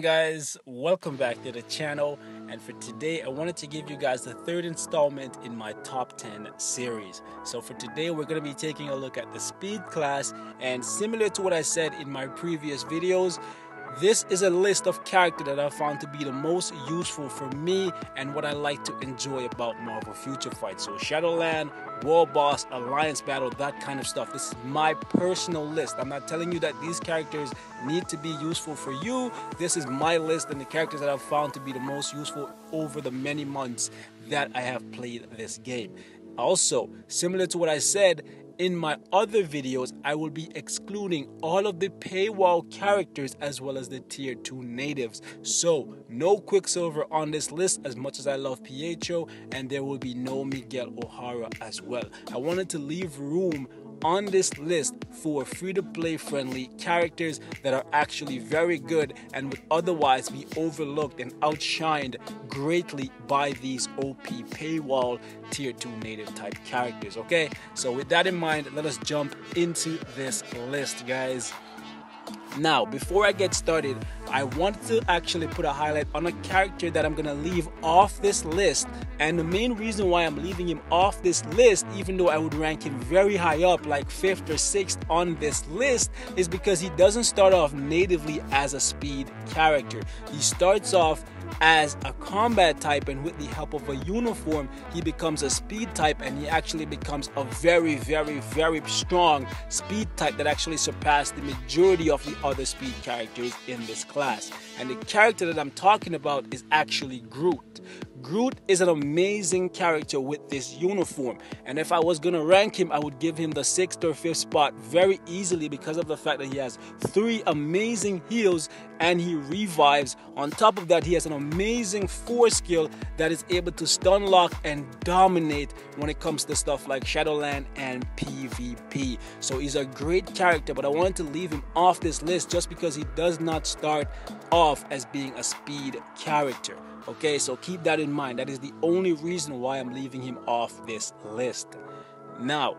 guys, welcome back to the channel, and for today I wanted to give you guys the third installment in my top 10 series. So for today we're going to be taking a look at the speed class, and similar to what I said in my previous videos, this is a list of characters that I found to be the most useful for me and what I like to enjoy about Marvel Future Fight. So Shadowland, World Boss, Alliance Battle, that kind of stuff. This is my personal list. I'm not telling you that these characters need to be useful for you. This is my list and the characters that I've found to be the most useful over the many months that I have played this game. Also, similar to what I said, in my other videos, I will be excluding all of the paywall characters as well as the tier 2 natives. So, no Quicksilver on this list as much as I love Pietro, and there will be no Miguel O'Hara as well. I wanted to leave room on this list for free-to-play friendly characters that are actually very good and would otherwise be overlooked and outshined greatly by these OP paywall tier 2 native type characters. Okay, so with that in mind, let us jump into this list, guys. Now, before I get started, I want to actually put a highlight on a character that I'm gonna leave off this list, and the main reason why I'm leaving him off this list, even though I would rank him very high up, like 5th or 6th on this list, is because he doesn't start off natively as a speed character. He starts off as a combat type, and with the help of a uniform he becomes a speed type, and he actually becomes a very strong speed type that actually surpassed the majority of the other speed characters in this class. And the character that I'm talking about is actually Groot. Groot is an amazing character with this uniform, and if I was gonna rank him, I would give him the 6th or 5th spot very easily because of the fact that he has 3 amazing heals and he revives. On top of that, he has an amazing 4 skill that is able to stun lock and dominate when it comes to stuff like Shadowland and PvP. So he's a great character, but I wanted to leave him off this list just because he does not start off as being a speed character. Okay, so keep that in mind. That is the only reason why I'm leaving him off this list. Now,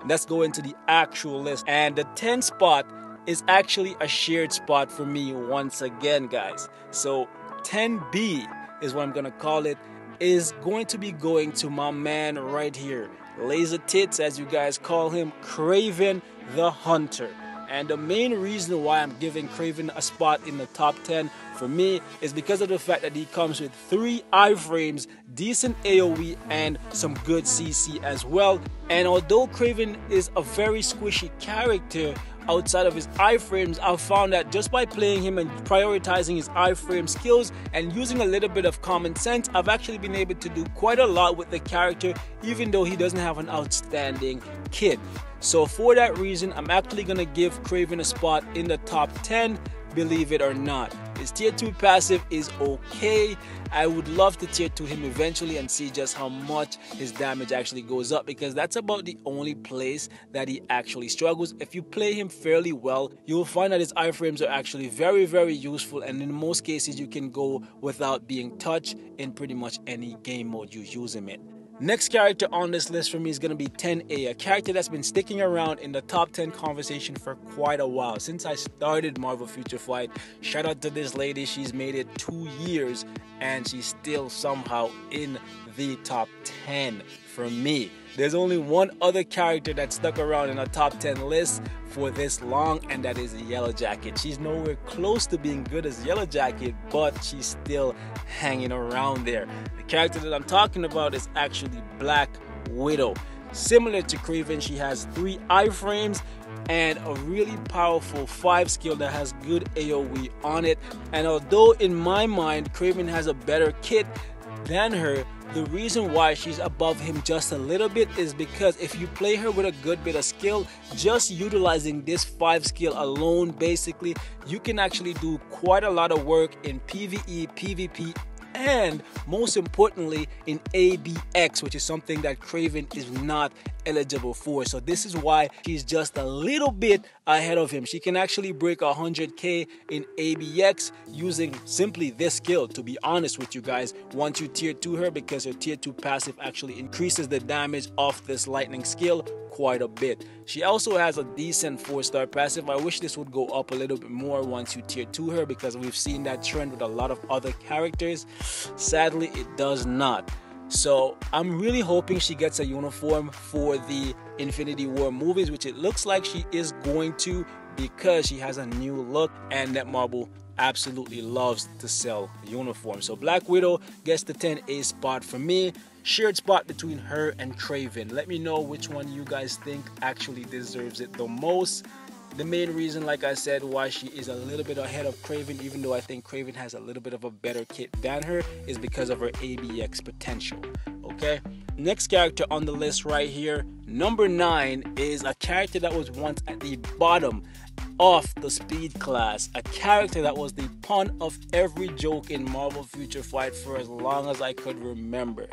let's go into the actual list. And the 10th spot is actually a shared spot for me once again, guys. So 10B is what I'm gonna call it, is going to be going to my man right here, Laser Tits as you guys call him, Kraven the Hunter. And the main reason why I'm giving Kraven a spot in the top 10 for me is because of the fact that he comes with 3 iframes, decent AoE, and some good CC as well. And although Kraven is a very squishy character, outside of his iframes, I've found that just by playing him and prioritizing his iframe skills and using a little bit of common sense, I've actually been able to do quite a lot with the character, even though he doesn't have an outstanding kit. So for that reason, I'm actually gonna give Kraven a spot in the top 10, believe it or not. His tier 2 passive is okay. I would love to tier 2 him eventually and see just how much his damage actually goes up, because that's about the only place that he actually struggles. If you play him fairly well, you'll find that his iframes are actually very useful, and in most cases you can go without being touched in pretty much any game mode you use him in. Next character on this list for me is going to be 10A, a character that's been sticking around in the top 10 conversation for quite a while. Since I started Marvel Future Fight, shout out to this lady, she's made it 2 years and she's still somehow in the top 10 for me. There's only one other character that stuck around in a top 10 list for this long, and that is Yellow Jacket. She's nowhere close to being good as Yellow Jacket, but she's still hanging around there. The character that I'm talking about is actually Black Widow. Similar to Kraven, she has 3 iframes and a really powerful 5 skill that has good AoE on it. And although in my mind Kraven has a better kit than her, the reason why she's above him just a little bit is because if you play her with a good bit of skill, just utilizing this 5 skill alone, basically you can actually do quite a lot of work in PvE, PvP, and most importantly in ABX, which is something that Kraven is not eligible for. So this is why she's just a little bit ahead of him. She can actually break 100k in ABX using simply this skill, to be honest with you guys, once you tier 2 her, because her tier 2 passive actually increases the damage of this lightning skill quite a bit. She also has a decent 4-star passive. I wish this would go up a little bit more once you tier 2 her, because we've seen that trend with a lot of other characters. Sadly, it does not. So I'm really hoping she gets a uniform for the Infinity War movies, which it looks like she is going to, because she has a new look and Netmarble absolutely loves to sell uniforms. So Black Widow gets the 10A spot for me. Shared spot between her and Kraven. Let me know which one you guys think actually deserves it the most. The main reason, like I said, why she is a little bit ahead of Kraven, even though I think Kraven has a little bit of a better kit than her, is because of her ABX potential. Okay, next character on the list right here, number 9, is a character that was once at the bottom of the speed class, a character that was the pun of every joke in Marvel Future Fight for as long as I could remember.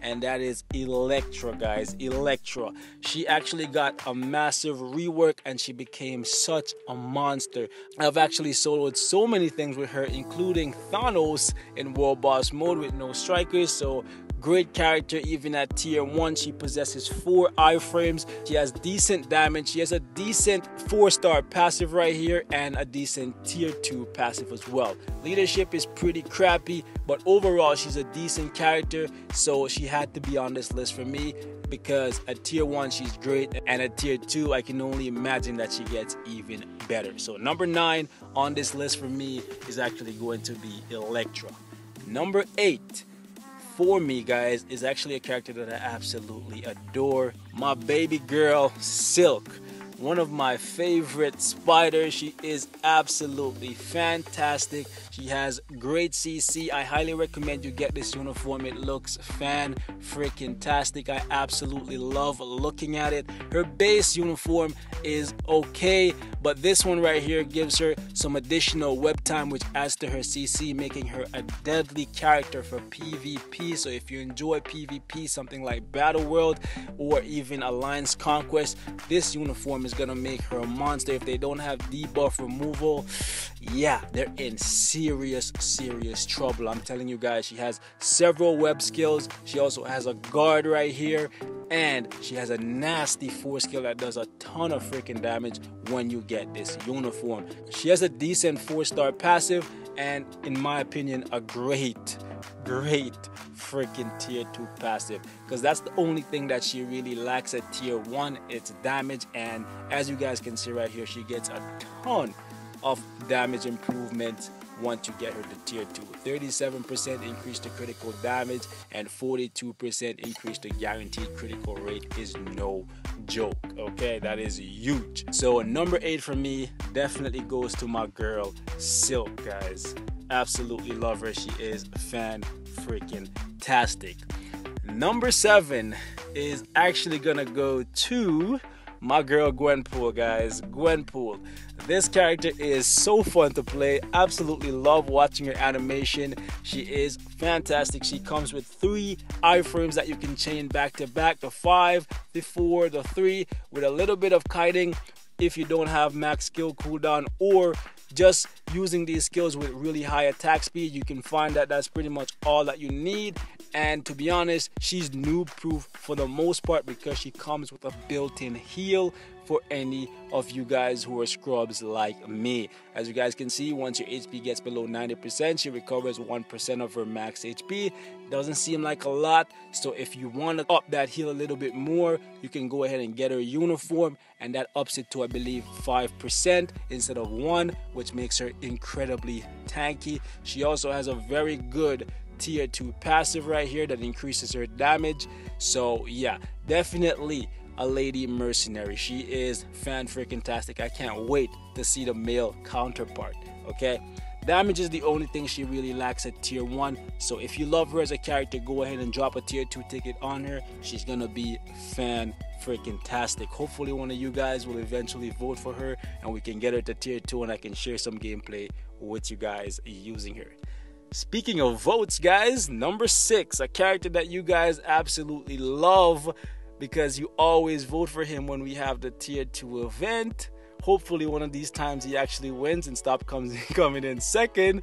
And that is Elektra, guys. Elektra. She actually got a massive rework and she became such a monster. I've actually soloed so many things with her, including Thanos in World Boss mode with no strikers. So great character. Even at tier 1, she possesses 4 iframes. She has decent damage. She has a decent 4-star passive right here and a decent tier 2 passive as well. Leadership is pretty crappy, but overall she's a decent character, so she had to be on this list for me, because at tier 1 she's great, and at tier 2 I can only imagine that she gets even better. So number 9 on this list for me is actually going to be Elektra. Number 8 for me, guys, is actually a character that I absolutely adore. My baby girl, Silk. One of my favorite spiders. She is absolutely fantastic. She has great CC. I highly recommend you get this uniform. It looks fan-freaking-tastic. I absolutely love looking at it. Her base uniform is okay, but this one right here gives her some additional web time, which adds to her CC, making her a deadly character for PvP. So if you enjoy PvP, something like Battle World or even Alliance Conquest, this uniform is gonna make her a monster. If they don't have debuff removal, yeah, they're in serious trouble. I'm telling you guys, she has several web skills. She also has a guard right here, and she has a nasty 4 skill that does a ton of freaking damage when you get this uniform. She has a decent 4-star passive, and in my opinion, a great freaking tier 2 passive, because that's the only thing that she really lacks at tier 1. It's damage, and as you guys can see right here, she gets a ton of damage improvement once you get her to tier 2. 37% increase to critical damage and 42% increase to guaranteed critical rate is no joke. Okay, that is huge. So number 8 for me definitely goes to my girl Silk, guys. Absolutely love her. She is fan-freaking-tastic. Number 7 is actually gonna go to my girl Gwenpool, guys. Gwenpool. This character is so fun to play. Absolutely love watching her animation. She is fantastic. She comes with 3 iframes that you can chain back to back. The 5, the 4, the 3, with a little bit of kiting if you don't have max skill cooldown, or just using these skills with really high attack speed. You can find that that's pretty much all that you need. And to be honest, she's noob proof for the most part, because she comes with a built-in heal for any of you guys who are scrubs like me. As you guys can see, once your HP gets below 90%, she recovers 1% of her max HP. Doesn't seem like a lot, so if you want to up that heal a little bit more, you can go ahead and get her uniform, and that ups it to, I believe, 5% instead of 1, which makes her incredibly tanky. She also has a very good tier 2 passive right here that increases her damage. So yeah, definitely a lady mercenary. She is fan-freaking-tastic. I can't wait to see the male counterpart. Okay, damage is the only thing she really lacks at tier 1. So if you love her as a character, go ahead and drop a tier 2 ticket on her. She's gonna be fan-freaking-tastic. Hopefully one of you guys will eventually vote for her and we can get her to tier 2 and I can share some gameplay with you guys using her. Speaking of votes, guys, number 6, a character that you guys absolutely love, because you always vote for him when we have the tier 2 event. Hopefully one of these times he actually wins and stop coming in second.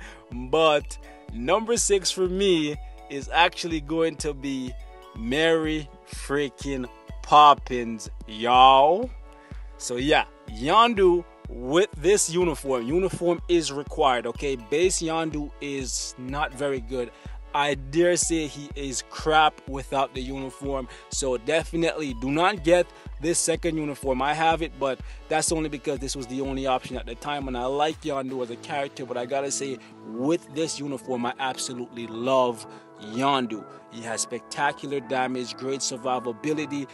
But number 6 for me is actually going to be Mary freaking poppins, y'all. So yeah, Yondu with this uniform is required, okay? Base Yondu is not very good. I dare say he is crap without the uniform. So definitely do not get this second uniform. I have it, but that's only because this was the only option at the time, and I like Yondu as a character, but I gotta say, with this uniform, I absolutely love Yondu. He has spectacular damage, great survivability,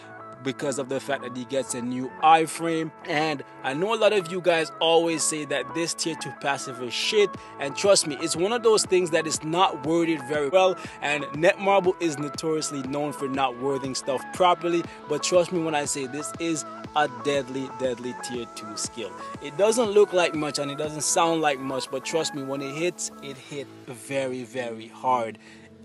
because of the fact that he gets a new iframe. And I know a lot of you guys always say that this tier 2 passive is shit, and trust me, it's one of those things that is not worded very well, and Netmarble is notoriously known for not wording stuff properly. But trust me when I say this is a deadly tier 2 skill. It doesn't look like much and it doesn't sound like much, but trust me, when it hits, it hit very hard.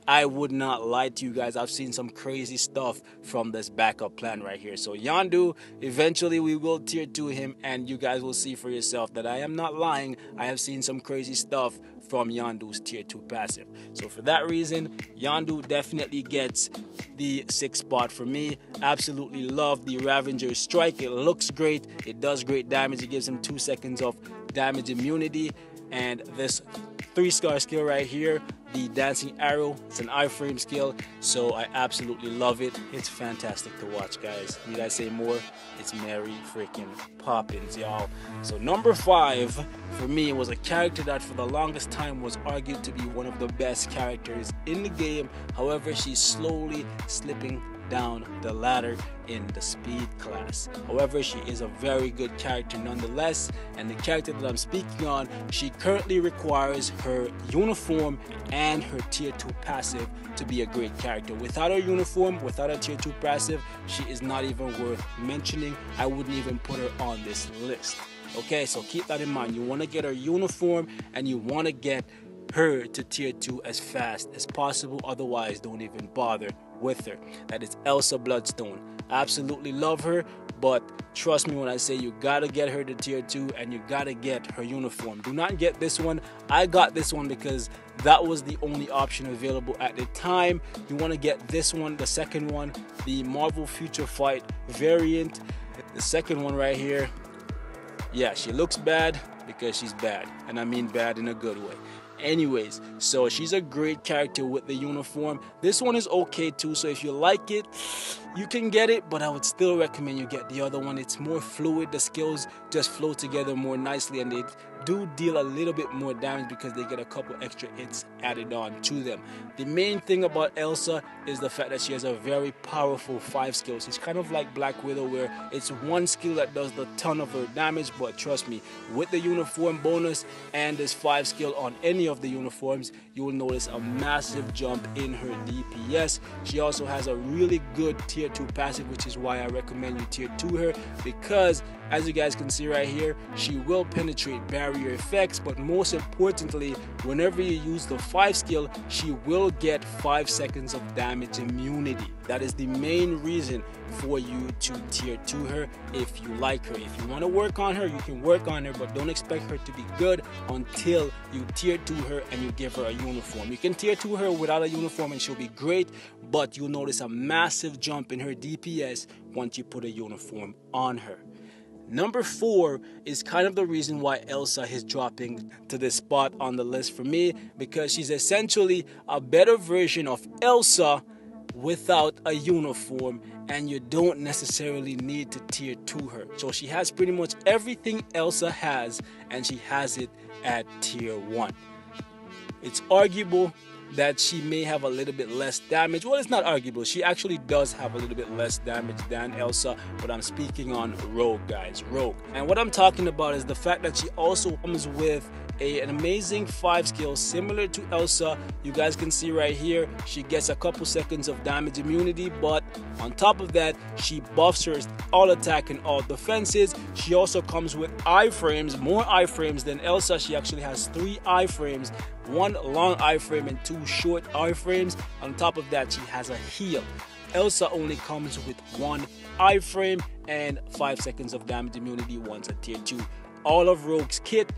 I would not lie to you guys. I've seen some crazy stuff from this backup plan right here. So Yondu, eventually we will tier 2 him, and you guys will see for yourself that I am not lying. I have seen some crazy stuff from Yondu's tier 2 passive. So for that reason, Yondu definitely gets the 6th spot for me. Absolutely love the Ravager strike. It looks great. It does great damage. It gives him 2 seconds of damage immunity. And this 3-star skill right here, the dancing arrow, it's an iframe skill, so I absolutely love it. It's fantastic to watch, guys. Need I say more? It's Mary freaking Poppins, y'all. So number 5 for me was a character that for the longest time was argued to be one of the best characters in the game. However, she's slowly slipping down the ladder in the speed class. However, she is a very good character nonetheless, and the character that I'm speaking on, she currently requires her uniform and her tier 2 passive to be a great character. Without her uniform, without her tier 2 passive, she is not even worth mentioning. I wouldn't even put her on this list. Okay, so keep that in mind. You want to get her uniform and you want to get her to tier 2 as fast as possible. Otherwise, don't even bother with her. That is Elsa Bloodstone. Absolutely love her, but trust me when I say you gotta get her to tier 2 and you gotta get her uniform. Do not get this one. I got this one because that was the only option available at the time. You want to get this one, the second one, the Marvel Future Fight variant. The second one right here, yeah, she looks bad because she's bad, and I mean bad in a good way. Anyways, so she's a great character with the uniform. This one is okay too, so if you like it, you can get it, but I would still recommend you get the other one. It's more fluid. The skills just flow together more nicely, and they do deal a little bit more damage because they get a couple extra hits added on to them. The main thing about Elsa is the fact that she has a very powerful 5 skills. She's kind of like Black Widow, where it's one skill that does the ton of her damage, but trust me, with the uniform bonus and this 5 skill on any of the uniforms, you will notice a massive jump in her DPS. She also has a really good tier 2 passive, which is why I recommend you tier 2 her, because as you guys can see right here, she will penetrate barrier effects, but most importantly, whenever you use the 5 skill, she will get 5 seconds of damage immunity. That is the main reason for you to tier 2 her if you like her. If you want to work on her, you can work on her, but don't expect her to be good until you tier 2 her and you give her a uniform. You can tier 2 her without a uniform and she'll be great, but you'll notice a massive jump in her DPS once you put a uniform on her. Number 4 is kind of the reason why Elsa is dropping to this spot on the list for me, because she's essentially a better version of Elsa without a uniform, and you don't necessarily need to tier 2 her. So she has pretty much everything Elsa has, and she has it at tier 1. It's arguable that she may have a little bit less damage. Well, it's not arguable. She actually does have a little bit less damage than Elsa, but I'm speaking on Rogue, guys. Rogue. And what I'm talking about is the fact that she also comes with an amazing 5 skill similar to Elsa. You guys can see right here, she gets a couple seconds of damage immunity, but on top of that, she buffs her all attack and all defenses. She also comes with iframes, more iframes than Elsa. She actually has 3 iframes, 1 long iframe and 2 short iframes. On top of that, she has a heal. Elsa only comes with 1 iframe and 5 seconds of damage immunity once at tier 2. All of Rogue's kit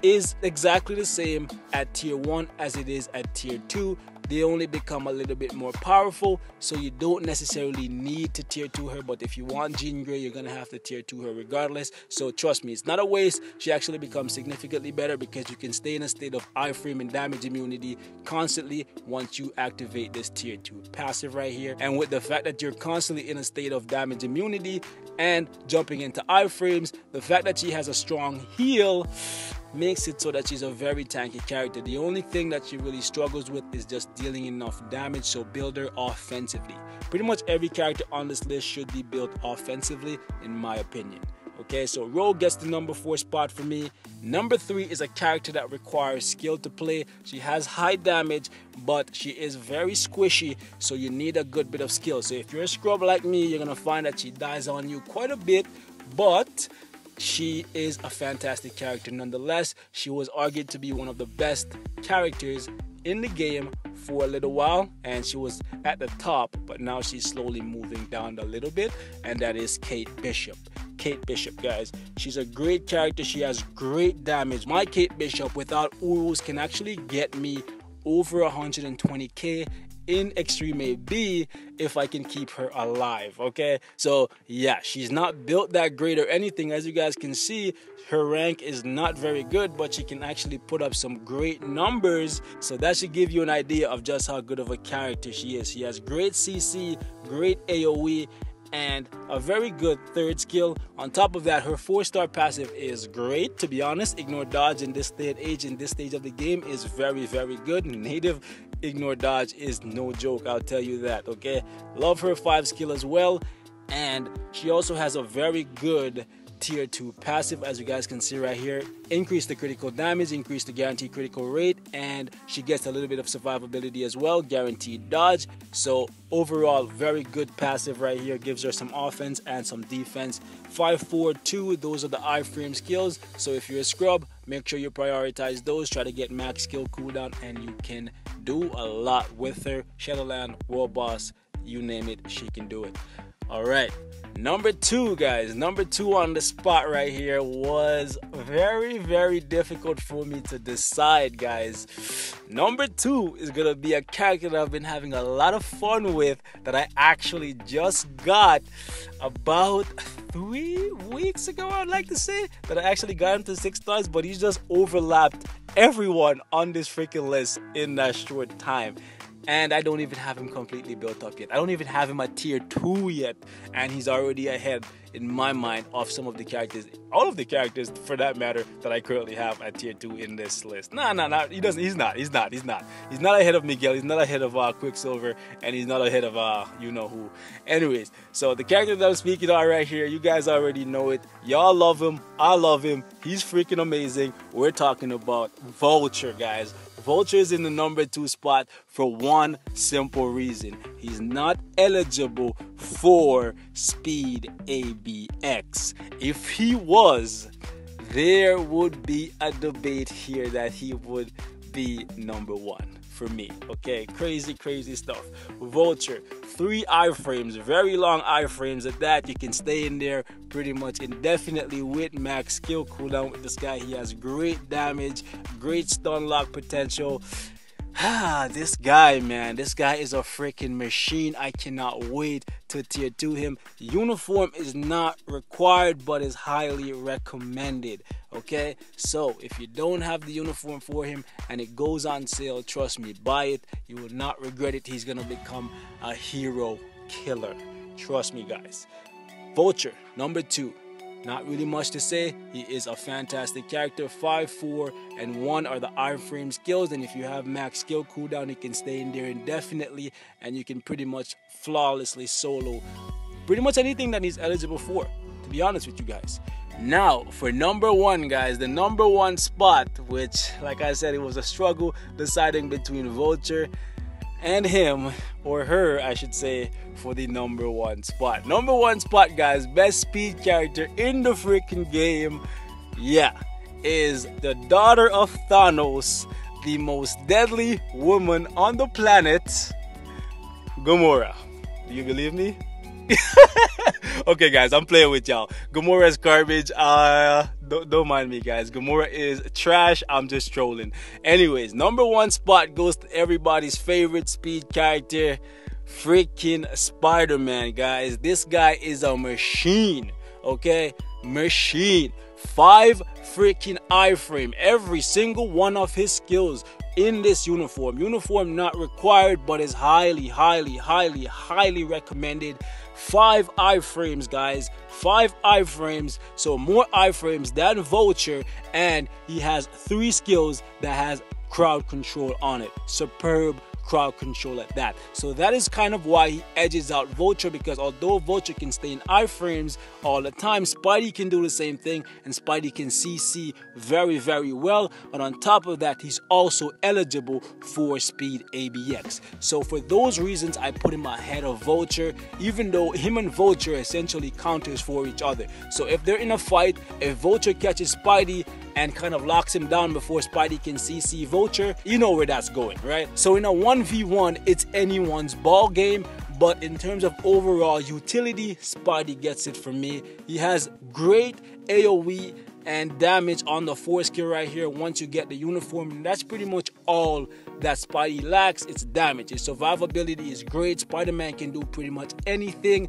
is exactly the same at tier 1 as it is at tier 2. they only become a little bit more powerful, so you don't necessarily need to tier 2 her. But if you want Jean Grey, you're gonna have to tier 2 her regardless. So trust me, it's not a waste. She actually becomes significantly better because you can stay in a state of iframe and damage immunity constantly once you activate this tier 2 passive right here. And with the fact that you're constantly in a state of damage immunity and jumping into iframes, the fact that she has a strong heal makes it so that she's a very tanky character. The only thing that she really struggles with is just dealing enough damage, so build her offensively. Pretty much every character on this list should be built offensively in my opinion. Okay, so Rogue gets the number 4 spot for me. Number 3 is a character that requires skill to play. She has high damage, but she is very squishy, so you need a good bit of skill. So if you're a scrub like me, you're gonna find that she dies on you quite a bit, but she is a fantastic character nonetheless. She was argued to be one of the best characters in the game for a little while, and she was at the top, but now she's slowly moving down a little bit, and that is Kate Bishop. Kate Bishop, guys, she's a great character. She has great damage. My Kate Bishop without Urus can actually get me over 120k in Extreme AB if I can keep her alive. Okay, so yeah, she's not built that great or anything. As you guys can see, her rank is not very good, but she can actually put up some great numbers, so that should give you an idea of just how good of a character she is. She has great CC, great AoE, and a very good third skill. On top of that, her 4-star passive is great. To be honest, ignore dodge in this day and age, in this stage of the game, is very, very good. Native ignore dodge is no joke, I'll tell you that. Okay, love her 5 skill as well, and she also has a very good tier 2 passive, as you guys can see right here. Increase the critical damage, increase the guaranteed critical rate, and she gets a little bit of survivability as well, guaranteed dodge. So overall, very good passive right here. Gives her some offense and some defense. 5, 4, 2, those are the iframe skills. So if you're a scrub, make sure you prioritize those. Try to get max skill cooldown, and you can do a lot with her. Shadowland, World Boss, you name it, she can do it. All right, number 2, guys. Number 2 on the spot right here was very, very difficult for me to decide, guys. Number 2 is gonna be a character that I've been having a lot of fun with, that I actually just got about 3 weeks ago, I'd like to say, that I actually got him to 6 stars, but he's just overlapped everyone on this freaking list in that short time. And I don't even have him completely built up yet. I don't even have him at tier 2 yet, and he's already ahead in my mind of some of the characters, all of the characters for that matter, that I currently have at tier 2 in this list. Nah, he doesn't. He's not ahead of Miguel. He's not ahead of Quicksilver, and he's not ahead of you know who. Anyways, so the character that I'm speaking on right here, you guys already know it. Y'all love him. I love him. He's freaking amazing. We're talking about Vulture, guys. Vulture is in the number 2 spot for one simple reason. He's not eligible for Speed ABX. If he was, there would be a debate here that he would be number 1 for me. Okay, crazy stuff. Vulture, 3 iframes, very long iframes at that. You can stay in there pretty much indefinitely with max skill cooldown with this guy. He has great damage, great stun lock potential. This guy, man, this guy is a freaking machine. I cannot wait to tier 2 him. Uniform is not required, but is highly recommended. Okay, so if you don't have the uniform for him and it goes on sale, trust me, buy it. You will not regret it. He's gonna become a hero killer. Trust me, guys. Vulture, number 2. Not really much to say. He is a fantastic character. 5, 4, and 1 are the iframe skills, and if you have max skill cooldown, he can stay in there indefinitely, and you can pretty much flawlessly solo pretty much anything that he's eligible for, to be honest with you guys. Now for number 1, guys, the number 1 spot, which, like I said, it was a struggle deciding between Vulture and him, or her I should say, for the number 1 spot. Number 1 spot, guys, best speed character in the freaking game, yeah, is the daughter of Thanos, the most deadly woman on the planet, Gamora. Do you believe me? Okay, guys, I'm playing with y'all. Gamora is garbage. Don't mind me, guys. Gamora is trash. I'm just trolling. Anyways, number 1 spot goes to everybody's favorite speed character, freaking Spider-Man, guys. This guy is a machine. Okay, machine. 5 freaking iframe. Every single one of his skills in this uniform. Uniform not required, but is highly recommended. 5 iframes, guys. 5 iframes. So more iframes than Vulture, and he has 3 skills that has crowd control on it. Superb crowd control at that. So that is kind of why he edges out Vulture, because although Vulture can stay in iframes all the time, Spidey can do the same thing, and Spidey can CC very well. And on top of that, he's also eligible for speed ABX. So for those reasons, I put him ahead of Vulture, even though him and Vulture essentially counters for each other. So if they're in a fight, if Vulture catches Spidey and kind of locks him down before Spidey can CC Vulture, you know where that's going, right? So in a 1v1, it's anyone's ball game, but in terms of overall utility, Spidey gets it for me. He has great AoE and damage on the 4 skill right here once you get the uniform, and that's pretty much all that Spidey lacks. It's damage. His survivability is great. Spider-Man can do pretty much anything.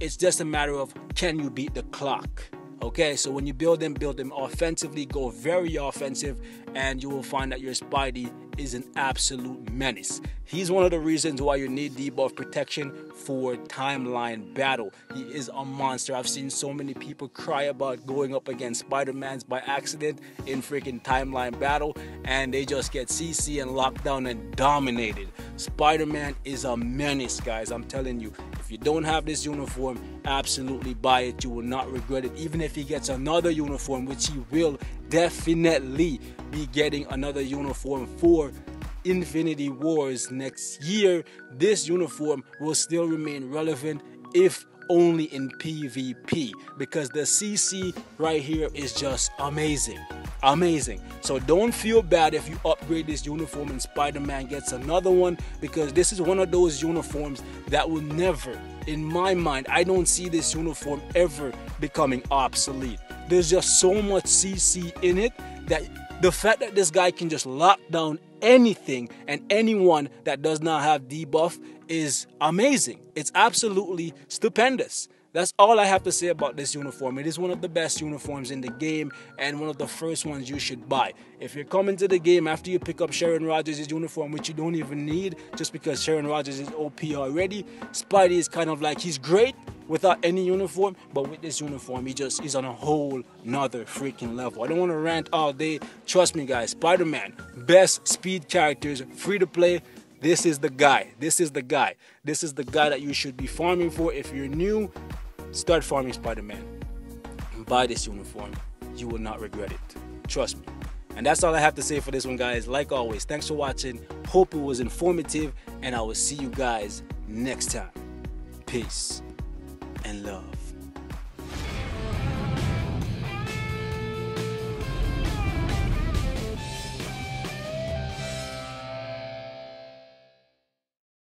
It's just a matter of, can you beat the clock? Okay, so when you build them offensively, go very offensive, and you will find that your Spidey is an absolute menace. He's one of the reasons why you need debuff protection for timeline battle. He is a monster. I've seen so many people cry about going up against Spider-Mans by accident in freaking timeline battle, and they just get CC and locked down and dominated. Spider-Man is a menace, guys. I'm telling you. If you don't have this uniform, absolutely buy it. You will not regret it. Even if he gets another uniform, which he will definitely be getting another uniform for Infinity Wars next year, this uniform will still remain relevant, if only in PvP, because the CC right here is just amazing. So don't feel bad if you upgrade this uniform and Spider-Man gets another one, because this is one of those uniforms that will never, in my mind, I don't see this uniform ever becoming obsolete. There's just so much CC in it that the fact that this guy can just lock down anything and anyone that does not have debuff is amazing. It's absolutely stupendous. That's all I have to say about this uniform. It is one of the best uniforms in the game and one of the first ones you should buy. If you're coming to the game after you pick up Sharon Rogers' uniform, which you don't even need just because Sharon Rogers is OP already, Spidey is kind of like, he's great without any uniform, but with this uniform, he's on a whole nother freaking level. I don't want to rant all day. Trust me, guys, Spider-Man, best speed characters, free to play. This is the guy. This is the guy. This is the guy that you should be farming for. If you're new, start farming Spider-Man. Buy this uniform. You will not regret it. Trust me. And that's all I have to say for this one, guys. Like always, thanks for watching. Hope it was informative, and I will see you guys next time. Peace and love.